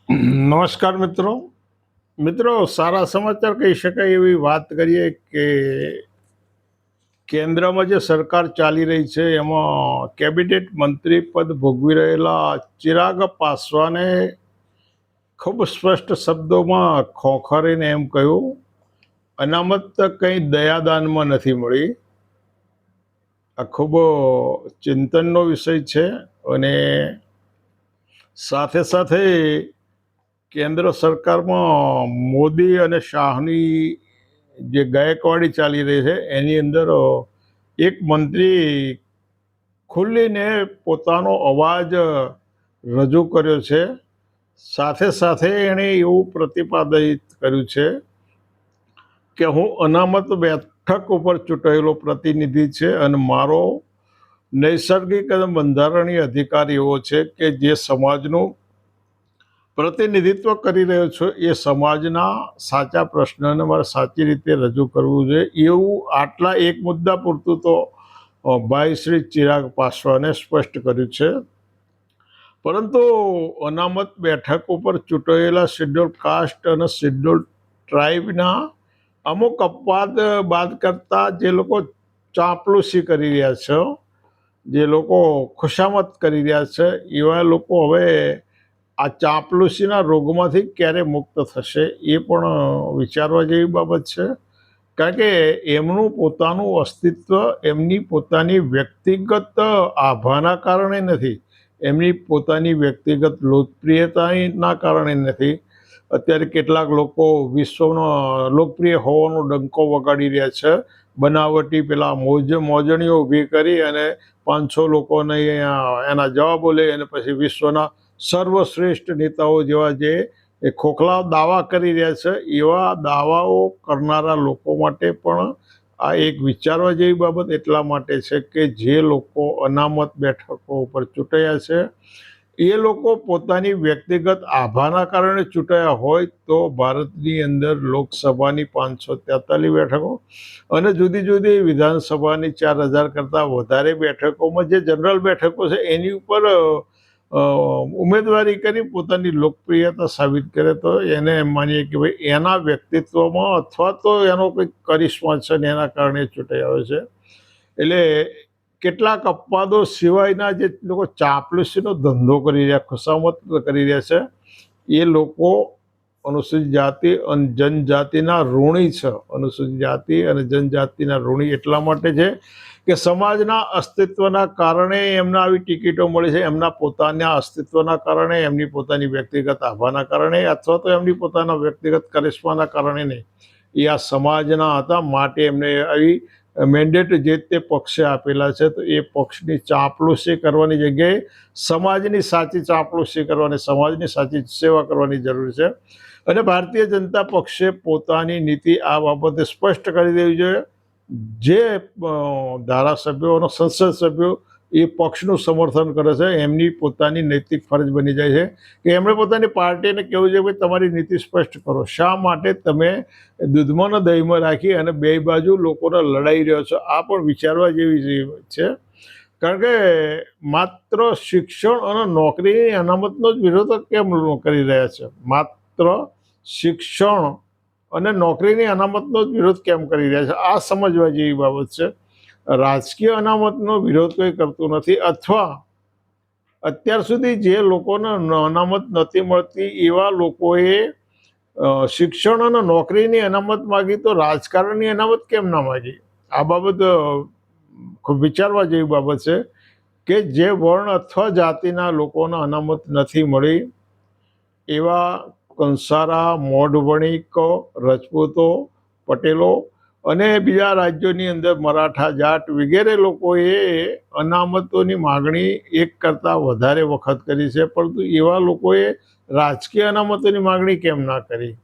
નમસ્કાર મિત્રો. મિત્રો, સારા સમાચાર કહી શકાય એવી વાત કરીએ કે કેન્દ્રમાં જે સરકાર ચાલી રહી છે એમાં કેબિનેટ મંત્રી પદ ભોગવી રહેલા ચિરાગ પાસવાને ખૂબ સ્પષ્ટ શબ્દોમાં ખોખરીને એમ કહ્યું, અનામત કંઈ દયાદાનમાં નથી મળી. આ ખૂબ ચિંતનનો વિષય છે અને સાથે સાથે કેન્દ્ર સરકારમાં મોદી અને શાહની જે ગાયકવાડી ચાલી રહી છે એની અંદર એક મંત્રી ખુલ્લીને પોતાનો અવાજ રજૂ કર્યો છે. સાથે સાથે એણે એવું પ્રતિપાદિત કર્યું છે કે હું અનામત બેઠક ઉપર ચૂંટાયેલો પ્રતિનિધિ છે અને મારો નૈસર્ગિક અને બંધારણીય અધિકાર એવો છે કે જે સમાજનું પ્રતિનિધિત્વ કરી રહ્યો છું એ સમાજના સાચા પ્રશ્નને મારે સાચી રીતે રજૂ કરવું જોઈએ. એવું આટલા એક મુદ્દા પૂરતું તો ભાઈ શ્રી ચિરાગ પાસવાને સ્પષ્ટ કર્યું છે. પરંતુ અનામત બેઠક ઉપર ચૂંટાયેલા શેડ્યુલ કાસ્ટ અને શેડ્યુલ ટ્રાઇબના અમુક અપવાદ બાદ કરતા જે લોકો ચાંપલુસી કરી રહ્યા છે, જે લોકો ખુશામત કરી રહ્યા છે, એવા લોકો હવે આ ચાંપલુસીના રોગમાંથી ક્યારે મુક્ત થશે એ પણ વિચારવા જેવી બાબત છે. કારણ કે એમનું પોતાનું અસ્તિત્વ એમની પોતાની વ્યક્તિગત આભાના કારણે નથી, એમની પોતાની વ્યક્તિગત લોકપ્રિયતાના કારણે નથી. અત્યારે કેટલાક લોકો વિશ્વનો લોકપ્રિય હોવાનો ડંકો વગાડી રહ્યા છે, બનાવટી પેલા મોજણીઓ ઊભી કરી અને 500 લોકોને એના જવાબો લે અને પછી વિશ્વના સર્વશ્રેષ્ઠ નેતાઓ જેવા જે એ ખોખલા દાવા કરી રહ્યા છે, એવા દાવાઓ કરનારા લોકો માટે પણ આ એક વિચારવા જેવી બાબત એટલા માટે છે કે જે લોકો અનામત બેઠકો ઉપર ચૂંટાયા છે એ લોકો પોતાની વ્યક્તિગત આભાના કારણે ચૂંટાયા હોય તો ભારતની અંદર લોકસભાની 543 બેઠકો અને જુદી જુદી વિધાનસભાની 4000 કરતાં વધારે બેઠકોમાં જે જનરલ બેઠકો છે એની ઉપર ઉમેદવારી કરી પોતાની લોકપ્રિયતા સાબિત કરે તો એને એમ માનીએ કે ભાઈ એના વ્યક્તિત્વમાં અથવા તો એનો કંઈક કરિશ્મા છે ને એના કારણે ચૂંટાઈ આવે છે. એટલે કેટલાક અપવાદો સિવાયના જે લોકો ચાપલુસીનો ધંધો કરી રહ્યા, ખુશામત કરી રહ્યા છે, એ લોકો અનુસૂચિત જાતિ અને જનજાતિના ઋણી છે. અનુસૂચિત જાતિ અને જનજાતિના ઋણી એટલા માટે છે કે સમાજના અસ્તિત્વના કારણે એમને આવી ટિકિટો મળી છે, એમના પોતાના અસ્તિત્વના કારણે, એમની પોતાની વ્યક્તિગત આભાના કારણે અથવા તો એમની પોતાના વ્યક્તિગત કરિશ્માના કારણે નહીં. એ આ સમાજના હતા માટે એમને આવી મેન્ડેટ જે તે પક્ષે આપેલા છે. તો એ પક્ષની ચાંપલુસી કરવાની જગ્યાએ સમાજની સાચી ચાંપલુસી કરવાની, સમાજની સાચી સેવા કરવાની જરૂર છે. અને ભારતીય જનતા પક્ષે પોતાની નીતિ આ બાબતે સ્પષ્ટ કરી દેવી જોઈએ. જે ધારાસભ્યો અને સંસદ સભ્યો એ પક્ષનું સમર્થન કરે છે એમની પોતાની નૈતિક ફરજ બની જાય છે કે એમણે પોતાની પાર્ટીને કહેવું છે કે તમારી નીતિ સ્પષ્ટ કરો. શા માટે તમે દૂધમાં ને દહીંમાં રાખી અને બે બાજુ લોકોને લડાઈ રહ્યો છો? આ પણ વિચારવા જેવી છે. કારણ કે માત્ર શિક્ષણ અને નોકરીની અનામતનો જ વિરોધ કેમ કરી રહ્યા છે? માત્ર શિક્ષણ અને નોકરીની અનામતનો જ વિરોધ કેમ કરી રહ્યા છે? આ સમજવા જેવી બાબત છે. રાજકીય અનામતનો વિરોધ કોઈ કરતું નથી, અથવા અત્યાર સુધી જે લોકોને અનામત નથી મળતી એવા લોકોએ શિક્ષણ અને નોકરીની અનામત માગી, તો રાજકારણની અનામત કેમ ના માગી? આ બાબત ખૂબ વિચારવા જેવી બાબત છે કે જે વર્ણ અથવા જાતિના લોકોને અનામત નથી મળી એવા કંસારા, મોઢ વણિકો, રજપૂતો, પટેલો અને બીજા રાજ્યોની અંદર મરાઠા, જાટ વગેરે લોકોએ અનામતોની માગણી એક કરતાં વધારે વખત કરી છે, પરંતુ એવા લોકોએ રાજકીય અનામતોની માગણી કેમ ના કરી?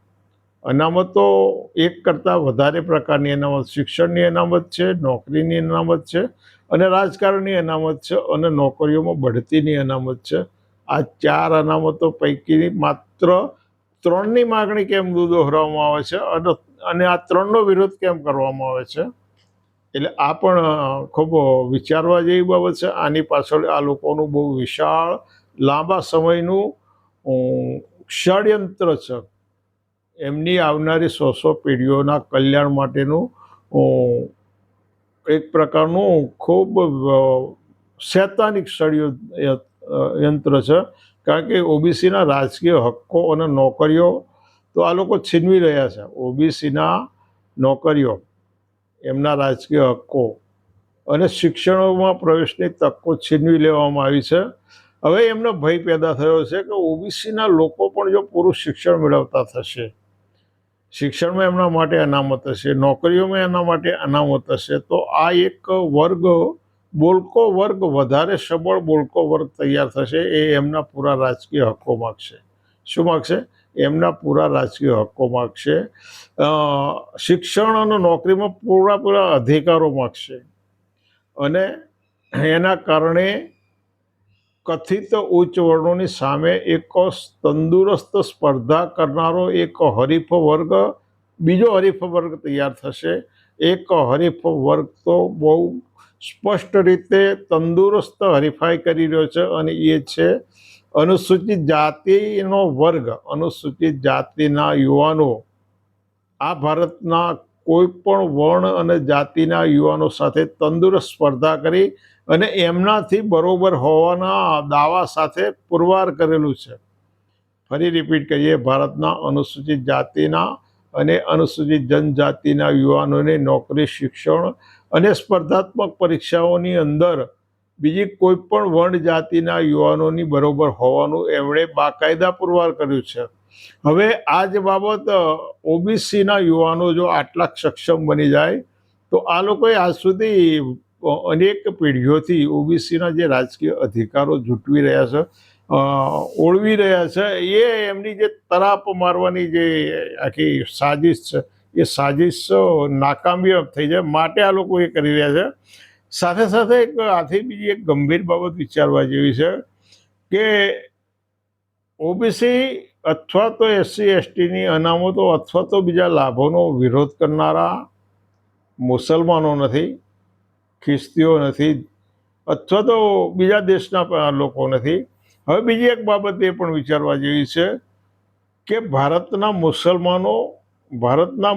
અનામતો એક કરતાં વધારે પ્રકારની અનામત, શિક્ષણની અનામત છે, નોકરીની અનામત છે અને રાજકારણની અનામત છે અને નોકરીઓમાં બઢતીની અનામત છે. આ 4 અનામતો પૈકી માત્ર 3ની માગણી કેમ દોહરાવવામાં આવે છે અને આ 3નો વિરોધ કેમ કરવામાં આવે છે? એટલે આ પણ ખૂબ વિચારવા જેવી બાબત છે. આની પાછળ આ લોકોનું બહુ વિશાળ લાંબા સમયનું ષડયંત્ર છે. એમની આવનારી 100 પેઢીઓના કલ્યાણ માટેનું એક પ્રકારનું ખૂબ શૈતાનિક ષડયંત્ર છે. કારણ કે ઓબીસીના રાજકીય હક્કો અને નોકરીઓ તો આ લોકો છીનવી રહ્યા છે. ઓબીસીના નોકરીઓ, એમના રાજકીય હક્કો અને શિક્ષણોમાં પ્રવેશની તકો છીનવી લેવામાં આવી છે. હવે એમનો ભય પેદા થયો છે કે ઓબીસીના લોકો પણ જો પૂરું શિક્ષણ મેળવતા થશે, શિક્ષણમાં એમના માટે અનામત હશે, નોકરીઓમાં એના માટે અનામત હશે, તો આ એક વર્ગ, બોલકો વર્ગ, વધારે સબળ બોલકો વર્ગ તૈયાર થશે. એ એમના પૂરા રાજકીય હક્કો માગશે. શું માગશે? એમના પૂરા રાજકીય હક્કો માગશે. શિક્ષણ અને નોકરીમાં પૂરા અધિકારો માગશે. અને એના કારણે કથિત ઉચ્ચ વર્ણોની સામે એક તંદુરસ્ત સ્પર્ધા કરનારો એક હરીફ વર્ગ, બીજો હરીફ વર્ગ તૈયાર થશે. એક હરીફ વર્ગ તો બહુ સ્પષ્ટ રીતે તંદુરસ્ત હરીફાઈ કરી રહ્યો છે, અને એ છે અનુસૂચિત જાતિનો વર્ગ. અનુસૂચિત જાતિના યુવાનો આ ભારતના કોઈ પણ વર્ણ અને જાતિના યુવાનો સાથે તંદુરસ્ત સ્પર્ધા કરી અને એમનાથી બરોબર હોવાના દાવા સાથે પુરવાર કરેલું છે. ફરી રિપીટ કરીએ, ભારતના અનુસૂચિત જાતિના અને અનુસૂચિત જનજાતિના યુવાનોને નોકરી, શિક્ષણ અને સ્પર્ધાત્મક પરીક્ષાઓની અંદર બીજી કોઈ પણ વર્ણ જાતિના યુવાનોની બરોબર હોવાનું એમણે બાકાયદા પુરવાર કર્યું છે. હવે આ જ બાબત ઓબીસીના યુવાનો જો આટલા સક્ષમ બની જાય તો આ લોકોએ આજ સુધી અનેક પેઢીઓથી ઓબીસીના જે રાજકીય અધિકારો ઝૂંટવી રહ્યા છે, ઓળવી રહ્યા છે, એ એમની જે તરાપ મારવાની જે આખી સાજિશ છે, એ સાજિશ નાકામયાબ થઈ જાય માટે આ લોકો એ કરી રહ્યા છે. સાથે સાથે આથી બીજી એક ગંભીર બાબત વિચારવા જેવી છે કે ઓબીસી અથવા તો એસસી એસટીની અનામતો અથવા તો બીજા લાભોનો વિરોધ કરનારા મુસલમાનો નથી, ખ્રિસ્તીઓ નથી, અથવા તો બીજા દેશના લોકો નથી. હવે બીજી એક બાબત એ પણ વિચારવા જેવી છે કે ભારતના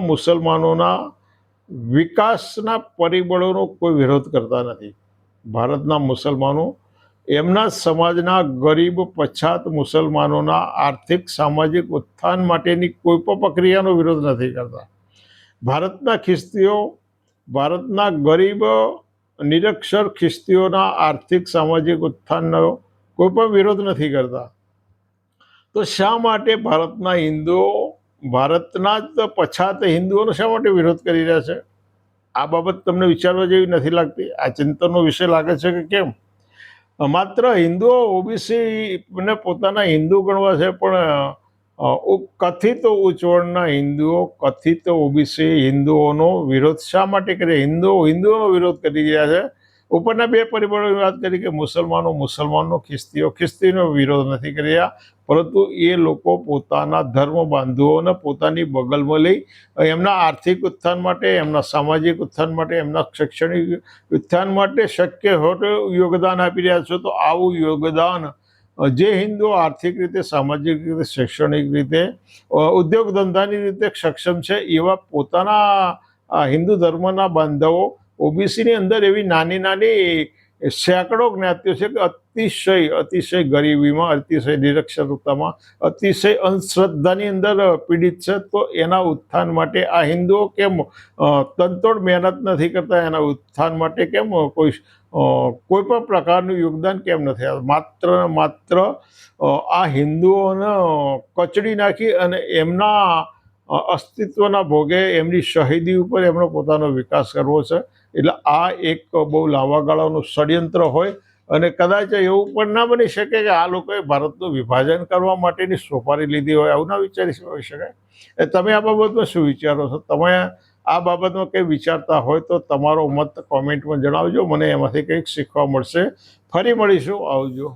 મુસલમાનોના વિકાસના પરિબળોનો કોઈ વિરોધ કરતા નથી. ભારતના મુસલમાનો એમના સમાજના ગરીબ પછાત મુસલમાનોના આર્થિક સામાજિક ઉત્થાન માટેની કોઈ પણ પ્રક્રિયાનો વિરોધ નથી કરતા. ભારતના ખ્રિસ્તીઓ ભારતના ગરીબ નિરક્ષર ખ્રિસ્તીઓના આર્થિક સામાજિક ઉત્થાનનો કોઈ પણ વિરોધ નથી કરતા. તો શા માટે ભારતના હિન્દુઓ ભારતના જ પછાત હિન્દુઓનો શા માટે વિરોધ કરી રહ્યા છે? આ બાબત તમને વિચારવા જેવી નથી લાગતી? આ ચિંતનનો વિષય લાગે છે કે કેમ? માત્ર હિન્દુઓ ઓબીસીને પોતાના હિન્દુ ગણવા છે, પણ કથિત ઉચ્ચ વર્ણના હિન્દુઓ કથિત ઓબીસી હિન્દુઓનો વિરોધ શા માટે કરે? હિન્દુઓનો વિરોધ કરી રહ્યા છે. ઉપરના બે પરિબળોની વાત કરી કે મુસલમાનો, ખ્રિસ્તીનો વિરોધ નથી કરી રહ્યા, પરંતુ એ લોકો પોતાના ધર્મ બાંધવોને પોતાની બગલમાં લઈ એમના આર્થિક ઉત્થાન માટે, એમના સામાજિક ઉત્થાન માટે, એમના શૈક્ષણિક ઉત્થાન માટે શક્ય હોય યોગદાન આપી રહ્યા છે. તો આવું યોગદાન જે હિન્દુઓ આર્થિક રીતે, સામાજિક રીતે, શૈક્ષણિક રીતે, ઉદ્યોગ ધંધાની રીતે સક્ષમ છે, એવા પોતાના હિન્દુ ધર્મના બાંધવો ઓબીસીની અંદર એવી નાની નાની સેંકડો જ્ઞાતિઓ છે કે અતિશય ગરીબીમાં, અતિશય નિરક્ષરતામાં, અતિશય અંધશ્રદ્ધાની અંદર પીડિત છે. તો એના ઉત્થાન માટે આ હિન્દુઓ કેમ તનતોડ મહેનત નથી કરતા? એના ઉત્થાન માટે કેમ કોઈ પણ પ્રકારનું યોગદાન કેમ નથી આવતું? માત્ર આ હિન્દુઓને કચડી નાખી અને એમના અસ્તિત્વના ભોગે, એમની શહીદી ઉપર એમનો પોતાનો વિકાસ કરવો છે. એટલે આ એક બહુ લાંબા ગાળાનું ષડયંત્ર હોય, અને કદાચ એવું પણ ના બની શકે કે આ લોકોએ ભારતનું વિભાજન કરવા માટેની સોપારી લીધી હોય. આવું ના વિચારી શકાય. તમે આ બાબતમાં શું વિચારો છો? તમે આ બાબતમાં કંઈ વિચારતા હોય તો તમારો મત કોમેન્ટમાં જણાવજો. મને એમાંથી કંઈક શીખવા મળશે. ફરી મળીશું. આવજો.